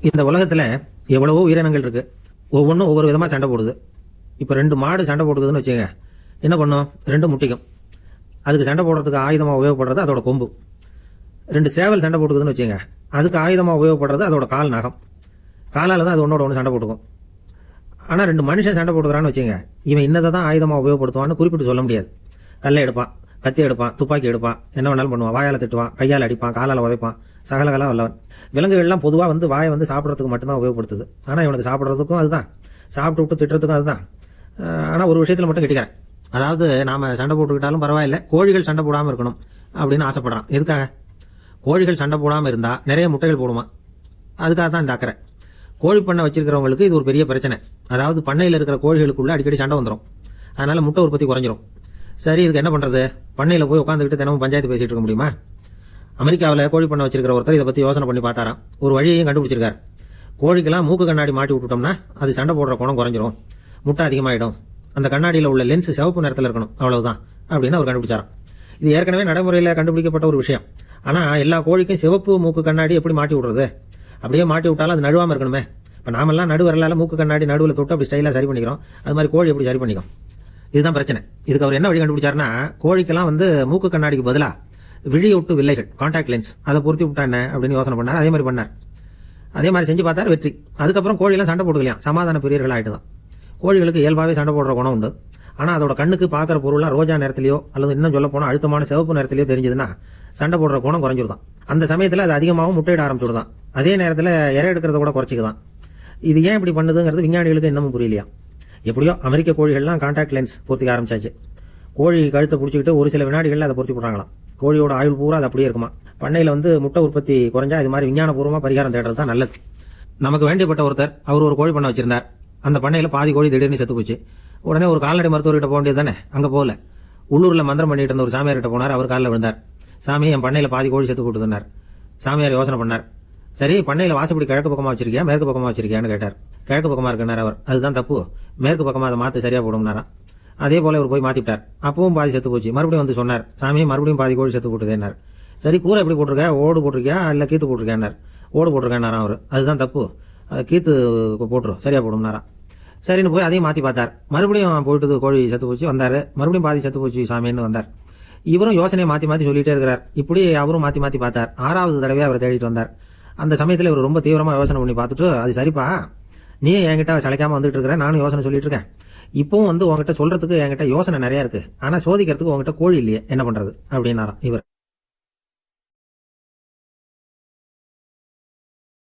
இந்த உலகத்துல எவ்வளவோ உயிரினங்கள் இருக்கு. ஒவ்வொன்றும் ஒவ்வொரு விதமா சண்டை போடுது. இப்ப 2 மாடு சண்டை போட்டுக்குதுன்னு வச்சுங்க, என்ன பண்ணும்? 2 முட்டிக்கும். அதுக்கு சண்டை போடுறதுக்கு ஆயுதமா உபயோகப்படுறது அதோட கொம்பு. 2 சேவல் சண்டை போட்டுக்குதுன்னு வச்சுங்க, அதுக்கு ஆயுதமா உபயோகப்படுறது அதோட கால் நகம். காலால தான் அது ஒன்னோட ஒன்று சண்டை போட்டுக்கும். ஆனா 2 மனுஷன் சண்டை போட்டுக்கிறான்னு வச்சுங்க, இவன் இன்னதை தான் ஆயுதமா உபயோகப்படுத்துவான்னு குறிப்பிட்டு சொல்ல முடியாது. கல்லை எடுப்பான், கத்தி எடுப்பான், துப்பாக்கி எடுப்பான், என்ன வேணாலும் பண்ணுவான். வாயால திட்டுவான், கையால் அடிப்பான், காலால உதைப்பான், சகலகலா வல்லவன். விலங்குகள்லாம் பொதுவா வாயை சாப்பிடறதுக்கு மட்டும்தான் உபயோகப்படுத்துது. ஆனா இவனுக்கு சாப்பிடறதுக்கும் அதுதான், சாப்பிட்டு விட்டு திட்டுறதுக்கும் அதுதான். ஆனா ஒரு விஷயத்துல மட்டும் கெட்டிக்கிறேன். அதாவது நாம சண்டை போட்டுக்கிட்டாலும் பரவாயில்ல, கோழிகள் சண்டை போடாம இருக்கணும் அப்படின்னு ஆசைப்படுறான். எதுக்காக? கோழிகள் சண்டை போடாம இருந்தா நிறைய முட்டைகள் போடுமா, அதுக்காக தான் இந்த அக்கறை. கோழி பண்ணை வச்சிருக்கிறவங்களுக்கு இது ஒரு பெரிய பிரச்சனை. அதாவது பண்ணையில் இருக்கிற கோழிகளுக்குள்ள அடிக்கடி சண்டை வந்துடும். அதனால முட்டை உற்பத்தி குறைஞ்சிரும். சரி, இதுக்கு என்ன பண்றது? பண்ணையில போய் உட்காந்துக்கிட்டு தினமும் பஞ்சாயத்து பேசிட்டு இருக்க முடியுமா? அமெரிக்காவில் கோழி பண்ணை வச்சிருக்கிற ஒருத்தர் இதை பத்தி யோசனை பண்ணி பார்த்தாராம். ஒரு வழியையும் கண்டுபிடிச்சிருக்காரு. கோழிக்கெல்லாம் மூக்கு கண்ணாடி மாட்டி விட்டுட்டோம்னா அது சண்டை போடுற குணம் குறைஞ்சிரும், முட்டை அதிகமாயிடும். அந்த கண்ணாடியில் உள்ள லென்ஸ் சிவப்பு நேரத்தில் இருக்கணும், அவ்வளவுதான் அப்படின்னு அவர் கண்டுபிடிச்சாராம். இது ஏற்கனவே நடைமுறையில் கண்டுபிடிக்கப்பட்ட ஒரு விஷயம். ஆனா எல்லா கோழிக்கும் சிவப்பு மூக்கு கண்ணாடி எப்படி மாட்டி விடுறது? அப்படியே மாட்டி விட்டாலும் அது நழுவாம இருக்கணுமே. இப்ப நாமெல்லாம் நடுவரலால மூக்கு கண்ணாடி நடுவில் தொட்டு அப்படி ஸ்டைலா சரி பண்ணிக்கிறோம். அது மாதிரி கோழி எப்படி சரி பண்ணிக்கும்? இதுதான் பிரச்சனை. இதுக்கு அவர் என்ன வழி கண்டுபிடிச்சாருன்னா, கோழிக்கெல்லாம் மூக்கு கண்ணாடிக்கு பதிலா விழியொட்டு வில்லைகள், கான்டாக்ட் லென்ஸ், அதை பொருத்தி விட்டா என்ன அப்படின்னு யோசனை பண்ணார். அதே மாதிரி பண்ணார். அதே மாதிரி செஞ்சு பார்த்தாரு, வெற்றி. அதுக்கப்புறம் கோழியெல்லாம் சண்டை போட்டுக்கலாம், சமாதான பிரியர்கள் ஆயிட்டுதான். கோழிகளுக்கு இயல்பாவே சண்டை போடுற குணம் உண்டு. ஆனா அதோட கண்ணுக்கு பாக்குற பொருளா ரோஜா நேரத்திலேயோ அல்லது இன்னும் சொல்ல போனா அழுத்தமான சிவப்பு நேரத்திலேயோ தெரிஞ்சதுன்னா சண்டை போடுற குணம் குறைஞ்சிருதான். அந்த சமயத்துல அது அதிகமாகவும் முட்டையிட ஆரம்பிச்சுடுதான். அதே நேரத்துல இறை எடுக்கிறத கூட குறைச்சிக்குதான். இது ஏன் இப்படி பண்ணுதுங்கிறது விஞ்ஞானிகளுக்கு இன்னமும் புரியலையா. எப்படியோ அமெரிக்க கோழிகள்லாம் கான்டாக்ட் லென்ஸ் பொருத்திக்க ஆரம்பிச்சாச்சு. கோழி கழுத்தை பிடிச்சிக்கிட்டு ஒரு சில வினாடிகள்ல அதை பொருத்தி போடுறாங்களாம். கோழியோட ஆயுள் பூரா அது அப்படியே இருக்குமா. பண்ணையில முட்டை உற்பத்தி குறைஞ்சா இது மாதிரி விஞ்ஞானபூர்வமா பரிகாரம் தேடுறது தான் நல்லது. நமக்கு வேண்டியப்பட்ட ஒருத்தர், அவர் ஒரு கோழி பண்ணை வச்சிருந்தார். அந்த பண்ணையில பாதி கோழி திடீர்னு செத்து போச்சு. உடனே ஒரு கால்நடை மருத்துவர்கிட்ட போக வேண்டியது தானே, அங்க போகல. உள்ளூர்ல மந்திரம் பண்ணிட்டு இருந்த ஒரு சாமியார்கிட்ட போனார். அவர் காலில் விழுந்தார். சாமி, என் பண்ணையில பாதி கோழி செத்து போட்டுதுன்னார். சாமியார் யோசனை பண்ணார். சரி, பண்ணையில வாசப்படி கிழக்கு பக்கமா வச்சிருக்கியா மேற்கு பக்கமா வச்சிருக்கியான்னு கேட்டார். கிழக்கு பக்கமா இருக்குன்னார் அவர். அதுதான் தப்பு, மேற்கு பக்கமா அதை மாத்த சரியா போடும்னாராம். அதே போல இவர் போய் மாத்திட்டார். அப்பவும் பாதி செத்து போச்சு. மறுபடியும் சொன்னார், சாமி மறுபடியும் பாதி கோழி செத்து போட்டுதேன்னார். சரி, கூரை எப்படி போட்டிருக்க? ஓடு போட்டிருக்கியா இல்ல கீத்து போட்டிருக்கேன்னார். ஓடு போட்டிருக்கேன்னாராம் அவர். அதுதான் தப்பு, கீத்து போட்டுரும், சரியா போடும்னாராம். சரின்னு போய் அதையும் மாத்தி பார்த்தார். மறுபடியும் போயிட்டு கோழி செத்து போச்சு. வந்தாரு, மறுபடியும் பாதி செத்து போச்சு சாமின்னு வந்தார். இவரும் யோசனையை மாத்தி மாத்தி சொல்லிட்டே இருக்கிறார். இப்படி அவரும் மாத்தி மாத்தி பார்த்தார். 6வது தடவை அவரை தேடிட்டு வந்தார். அந்த சமயத்துல இவர் ரொம்ப தீவிரமா யோசனை பண்ணி பார்த்துட்டு, அது சரிப்பா, நீ என்கிட்ட சளைக்காம வந்துட்டு இருக்கிற, நானும் யோசனை சொல்லிட்டு இருக்கேன். இப்பவும் உங்ககிட்ட சொல்றதுக்கு என்கிட்ட யோசனை நிறைய இருக்கு. ஆனா சோதிக்கிறதுக்கு உங்ககிட்ட கோழி இல்லையே, என்ன பண்றது அப்படின்னாராம் இவர்.